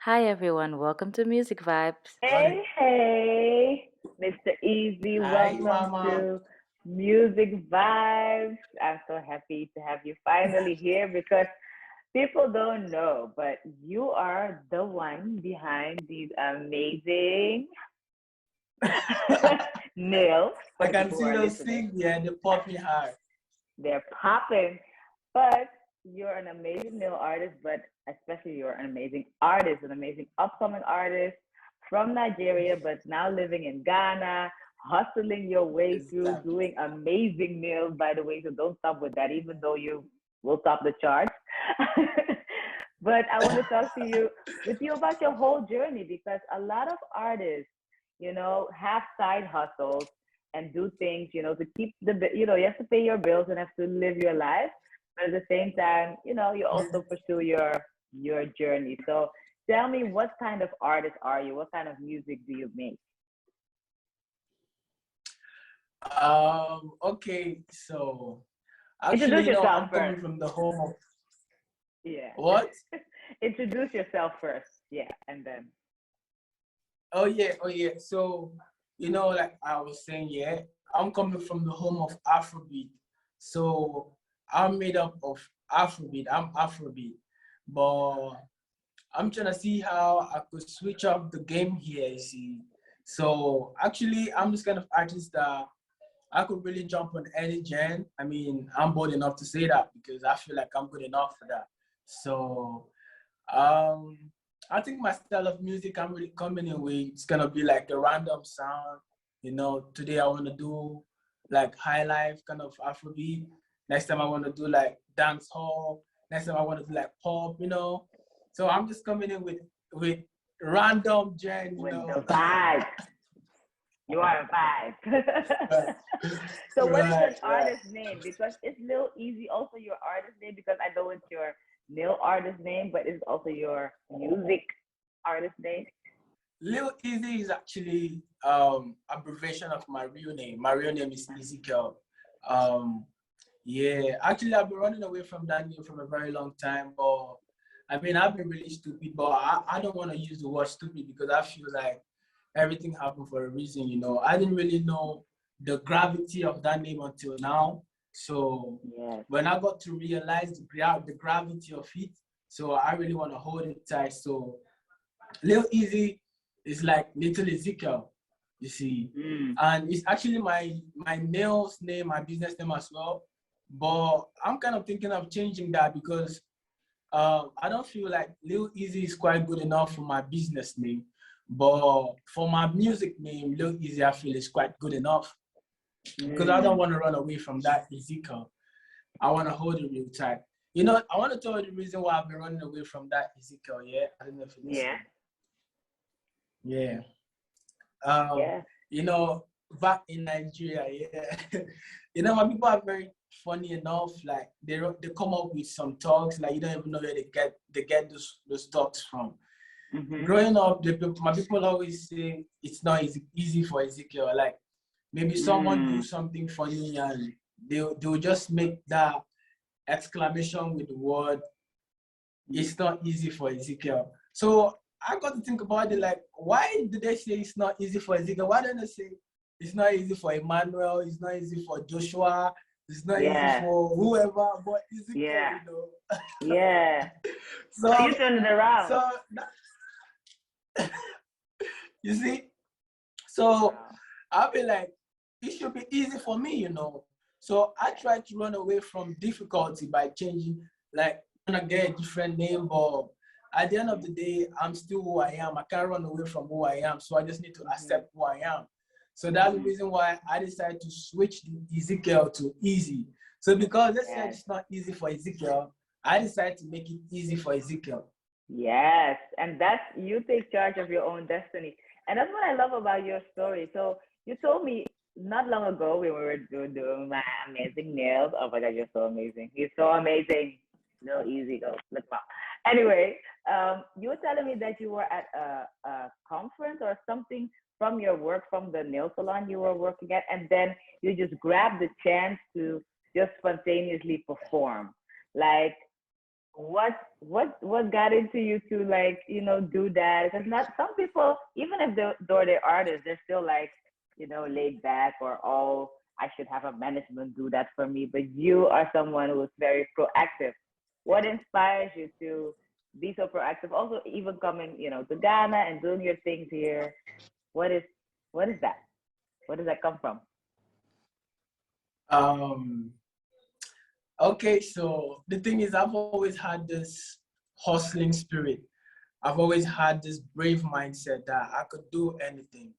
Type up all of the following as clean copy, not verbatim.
Hi everyone, welcome to Music Vibes. Hey, Sorry. hey, Mr. Easy, Hi, welcome Mama. to Music Vibes. I'm so happy to have you finally here because people don't know, but you are the one behind these amazing nails for I the can people who see are those listening. things. Yeah, they pop me hard. They're popping, but you're an amazing nail artist, but especially you're an amazing artist, an amazing upcoming artist from Nigeria, but now living in Ghana, hustling your way through Exactly. doing amazing nails, by the way. So don't stop with that, even though you will top the charts. But I want to talk to you with you about your whole journey because a lot of artists, have side hustles and do things, to keep you have to pay your bills and have to live your life. But at the same time, you also pursue your journey. So tell me, what kind of artist are you? What kind of music do you make? Okay, so actually, Introduce yourself I'm first. coming from the home of Yeah. what? Introduce yourself first. Yeah, and then. Oh yeah. So, like I was saying, yeah, I'm coming from the home of Afrobeat. So I'm made up of Afrobeat. I'm Afrobeat. But I'm trying to see how I could switch up the game here, you see. So actually, I'm this kind of artist that I could really jump on any gen. I mean, I'm bold enough to say that because I feel like I'm good enough for that. So um, I think my style of music I'm really coming in with, it's gonna be like a random sound. Today I wanna do like high life kind of Afrobeat. Next time I wanna do like dance hall. Next time I wanna do like pop. So I'm just coming in with random With the vibe. You are a vibe. right, So what is right, your right. artist name? Because it's Lil Easy also your artist name because I know it's your nail artist name, but it's also your music artist name. Lil Easy is actually abbreviation of my real name. My real name is Ezekiel. Um, yeah, actually I've been running away from that name from a very long time, but I mean I've been really stupid, but I don't want to use the word stupid because I feel like everything happened for a reason. I didn't really know the gravity of that name until now. So Yes. when I got to realize the gravity of it, so I really want to hold it tight. So Lil Easy is like Little Ezekiel, you see. Mm. And it's actually my nails name, my business name as well. But I'm kind of thinking of changing that because I don't feel like Lil Easy is quite good enough for my business name. But for my music name, Lil Easy, I feel is quite good enough because I don't Mm. want to run away from that Ezekiel. I want to hold it real tight. I want to tell you the reason why I've been running away from that Ezekiel, yeah? I don't know if you're Yeah. listening. Yeah. Um, Yeah. you know, back in Nigeria, yeah. My people are very funny enough. Like they come up with some talks, like you don't even know where they get those talks from. Mhm. Growing up, my people always say it's not easy for Ezekiel. Like maybe someone do Mm. something funny and they'll just make that exclamation with the word it's not easy for Ezekiel. So I got to think about it like, why do they say it's not easy for Ezekiel? Why don't they say it's not easy for Emmanuel, it's not easy for Joshua, it's not easy Yeah. for whoever, but Ezekiel, Yeah. Yeah. So So, you turn it around. so you see, so Wow. I'll be like, it should be easy for me. So I Yeah. try to run away from difficulty by changing, like, trying to get a different name, but at the end of the day, I'm still who I am. I can't run away from who I am. So I just need to Mhm. accept who I am. So that's the Mhm. reason why I decided to switch the Ezekiel to easy. So because they said Yes. it's not easy for Ezekiel, I decided to make it easy for Ezekiel. Yes, and that's you take charge of your own destiny. And that's what I love about your story. So you told me not long ago when we were doing my amazing nails. Oh my God, you're so amazing. You're so amazing. No easy go. Look wow. Anyway, you were telling me that you were at a conference or something from your work from the nail salon you were working at, and then you just grabbed the chance to just spontaneously perform. Like what got into you to like, do that? Because not some people, even if they're artists, they're still like, laid back or, oh, I should have a management do that for me. But you are someone who is very proactive. What inspires you to be so proactive? Also, even coming, to Ghana and doing your things here. What is what is that? Where does that come from? Um, okay, so the thing is, I've always had this hustling spirit. I've always had this brave mindset that I could do anything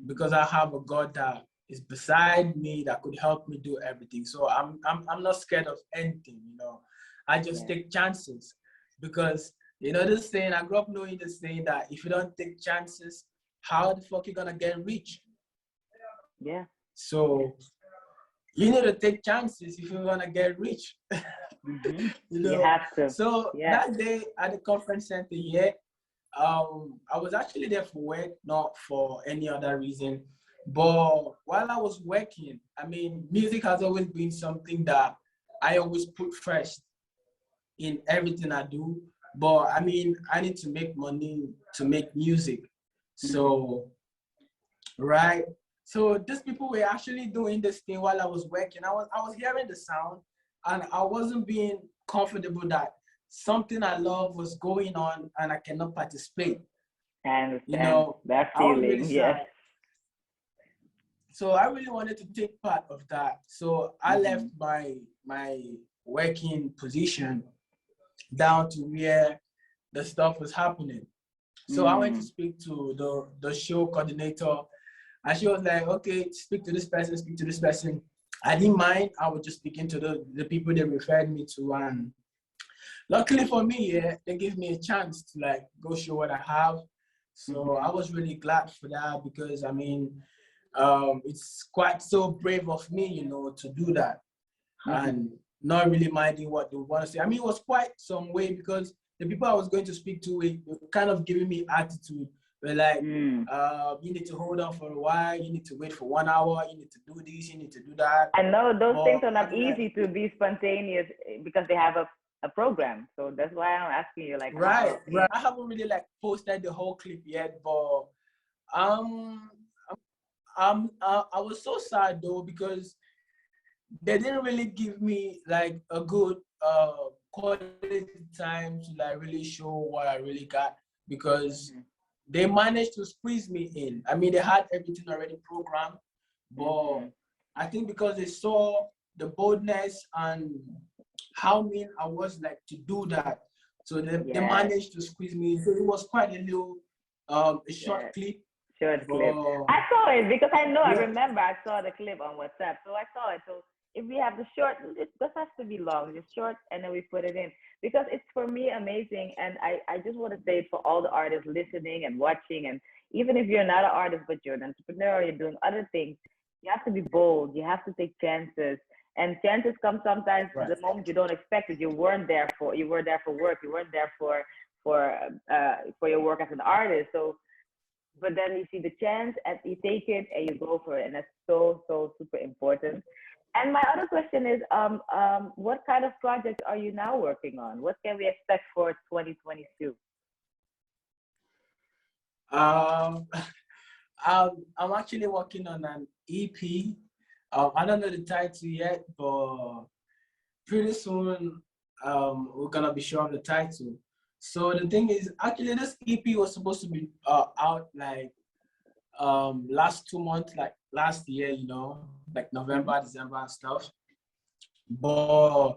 because I have a God that is beside me that could help me do everything. So I'm not scared of anything, you know. I just Yeah. take chances because this saying, I grew up knowing this saying that if you don't take chances, how the fuck you gonna get rich? Yeah. So you need to take chances if you wanna get rich. you You know. have to. So Yeah. that day at the conference center, yeah, I was actually there for work, not for any other reason. But while I was working, I mean, music has always been something that I always put first in everything I do. But I mean, I need to make money to make music. Mm-hmm. So, right. So these people were actually doing this thing while I was working. I was hearing the sound and I wasn't being comfortable that something I love was going on and I cannot participate. I You understand know, that I was really feeling. Yes. sad. So I really wanted to take part of that. So I left Mm-hmm. my working position down to where the stuff was happening. So I went to Mm. speak to the show coordinator, and she was like, "Okay, speak to this person, speak to this person." I didn't mind. I was just speaking to the people they referred me to, and luckily for me, yeah, they gave me a chance to like go show what I have. So Mm-hmm. I was really glad for that because I mean, it's quite so brave of me, to do that Mm-hmm. and not really minding what they want to say. I mean, it was quite some way because the people I was going to speak to were kind of giving me attitude. They're like, Mm. you need to hold on for a while, you need to wait for 1 hour, you need to do this, you need to do that. I know those things But are I not was like, easy to be spontaneous because they have a program. So that's why I'm asking you, like, right, how? right. I haven't really like posted the whole clip yet, but um, I was so sad though because they didn't really give me like a good quality time to like really show what I really got because Mm-hmm. they managed to squeeze me in. I mean, they had everything already programmed, but Mm-hmm. I think because they saw the boldness and how mean I was like to do that, so they Yes. managed to squeeze me in. So it was quite a little a short Yes. clip, Short clip. but I saw it because I know, I yeah, remember I saw the clip on WhatsApp. So I saw it. So if we have the short, it doesn't have to be long, just short, and then we put it in. Because it's for me amazing. And I just want to say it for all the artists listening and watching. And even if you're not an artist, but you're an entrepreneur, you're doing other things, you have to be bold. You have to take chances. And chances come sometimes right, the moment you don't expect it. You were there for work. You weren't there for your work as an artist. So but then you see the chance and you take it and you go for it, and that's so super important. And my other question is, what kind of projects are you now working on? What can we expect for 2022? um, I'm actually working on an EP. I don't know the title yet, but pretty soon we're gonna be sure of the title. So the thing is, actually, this EP was supposed to be out like last 2 months, like last year, like Mm-hmm. November, December and stuff. But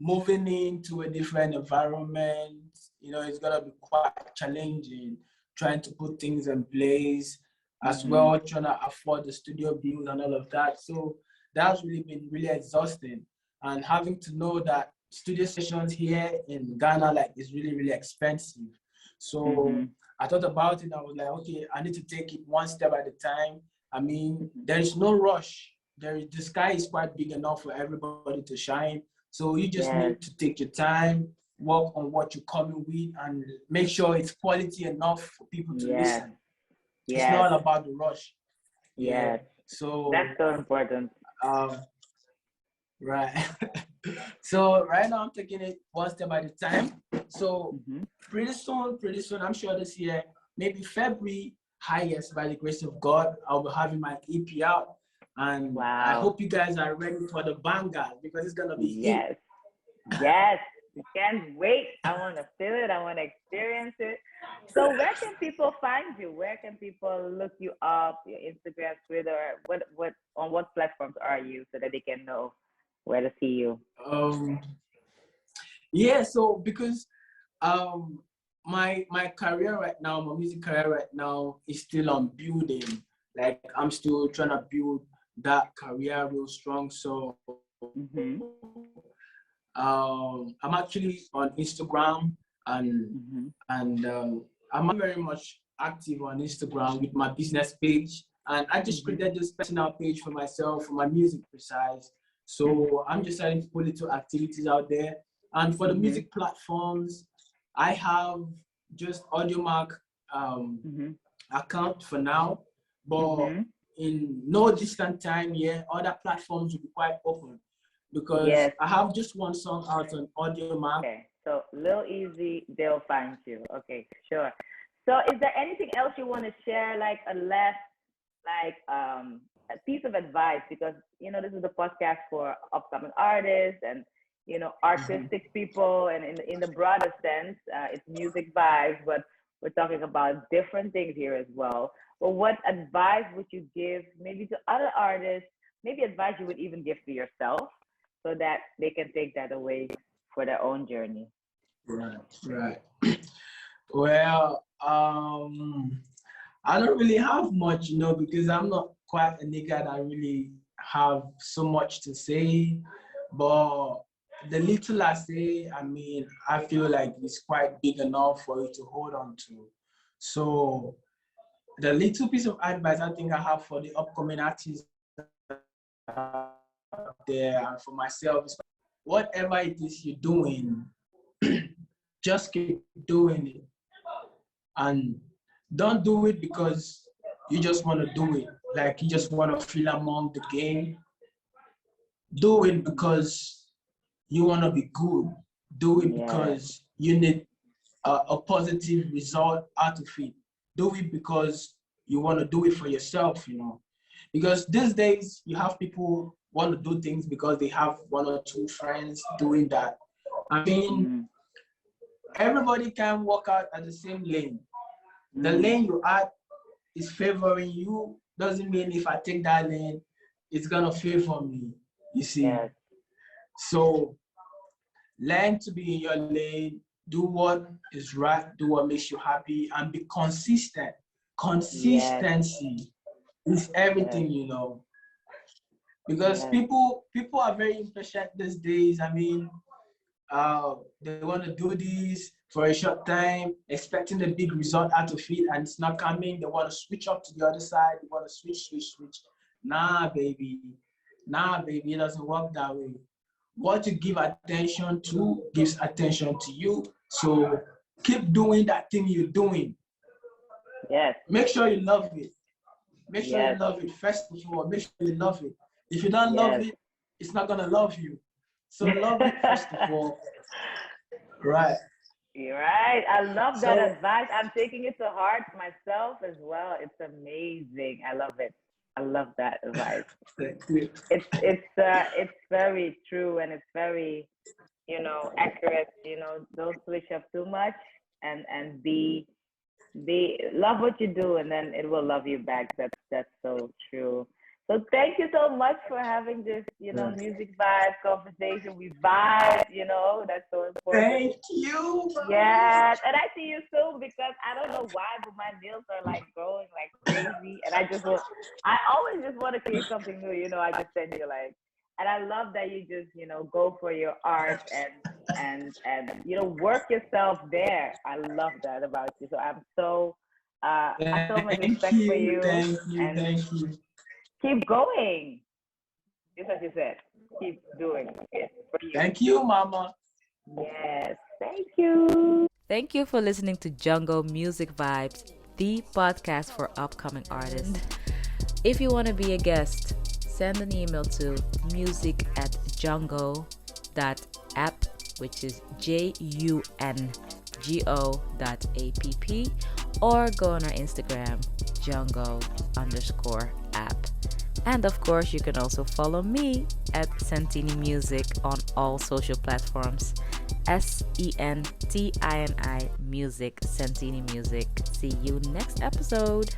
moving into a different environment, it's gonna be quite challenging trying to put things in place as Mm-hmm. well, trying to afford the studio bills and all of that. So that's really been really exhausting. And having to know that studio sessions here in Ghana like is really, really expensive. Mm-hmm. So I thought about it. I was like, okay, I need to take it one step at a time. I mean, Mm-hmm. there is no rush. The sky is quite big enough for everybody to shine. So you just Yes. need to take your time, work on what you're coming with, and make sure it's quality enough for people to Yes. listen. It's Yes. not about the rush. Yeah. Yes. That's So so important. um, Right. So right now I'm taking it one step at a time. So Mm-hmm. pretty soon, I'm sure this year, maybe February, highest by the grace of God, I'll be having my EP out. And I Wow. hope you guys are ready for the banger because it's gonna be hit. Yes. Yes. We can't wait. I want to feel it. I want to experience it. So where can people find you? Where can people look you up? Your Instagram, Twitter. What on what platforms are you so that they can know where to see you? Um yeah, so because um my career right now, my music career right now is still on building. Like I'm still trying to build that career real strong. So Mm-hmm. I'm actually on Instagram and Mm-hmm. I'm very much active on Instagram with my business page. And I just Mm-hmm. created this personal page for myself, for my music precise. Mm-hmm. So I'm just starting to put little activities out there. And for the Mm-hmm. music platforms, I have just Audiomack Mm-hmm. account for now, but Mm-hmm. in no distant time, yeah, other platforms will be quite open because Yes. I have just one song out on Audiomack. Okay. So Lil Easy, they'll find you. Okay, sure. So is there anything else you want to share, like a last, like a piece of advice? Because this is a podcast for upcoming artists and Mhm. artistic people, and in the broader sense, it's music vibes, but we're talking about different things here as well. But what advice would you give maybe to other artists? Maybe advice you would even give to yourself so that they can take that away for their own journey. Right, right. Well, I don't really have much, because I'm not quite a nigga that really have so much to say. But the little I say, I mean, I feel like it's quite big enough for you to hold on to. So the little piece of advice I think I have for the upcoming artists out there and for myself is whatever it is you're doing, just keep doing it. And don't do it because you just want to do it. Like you just want to feel among the game. Do it because you want to be good. Do it Yes, because you need a positive result out of it. Do it because you want to do it for yourself. Because these days you have people want to do things because they have one or two friends doing that. I mean, mm, everybody can walk out at the same lane. The mm, lane you at is favoring you doesn't mean if I take that lane, it's gonna favor me. You see. yes, So learn to be in your lane, do what is right, do what makes you happy, and be consistent. yes, Consistency is yes, everything. Because yes, people are very impatient these days. I mean, they want to do this for a short time, expecting a big result out of it, and it's not coming. They want to switch up to the other side. They want to switch. Nah, baby. Nah, baby. It doesn't work that way. What you give attention to gives attention to you. So keep doing that thing you're doing. yes, Make sure you love it. Make sure you yes, love it. First of all, make sure you love it. If you don't love yes. it, it's not gonna love you. So love it first of all. Right. You're right. I love that So advice. I'm taking it to heart myself as well. It's amazing. I love it. I love that advice. thank you. It's very true, and it's very accurate. Don't switch up too much, and be love what you do, and then it will love you back. That's so true. So thank you so much for having this Right. music vibe conversation. We vibe. That's so important. Thank you, mama. Yes, and I see you soon because I don't know why, but my nails are like growing like crazy, and I always just want to create something new. I just send you like, and I love that you just go for your art and work yourself there. I love that about you. So I have so much Thank respect for you, you, thank you, and thank you. keep going. Just as you said, keep doing it for you. Thank you, mama. Yes, thank you. Thank you for listening to Jungle Music Vibes, the podcast for upcoming artists. If you want to be a guest, send an email to music at jungo.app, which is jungo.app, or go on our Instagram, jungo_app. And of course, you can also follow me at Santini Music on all social platforms. SENTINI Music, Santini Music. See you next episode.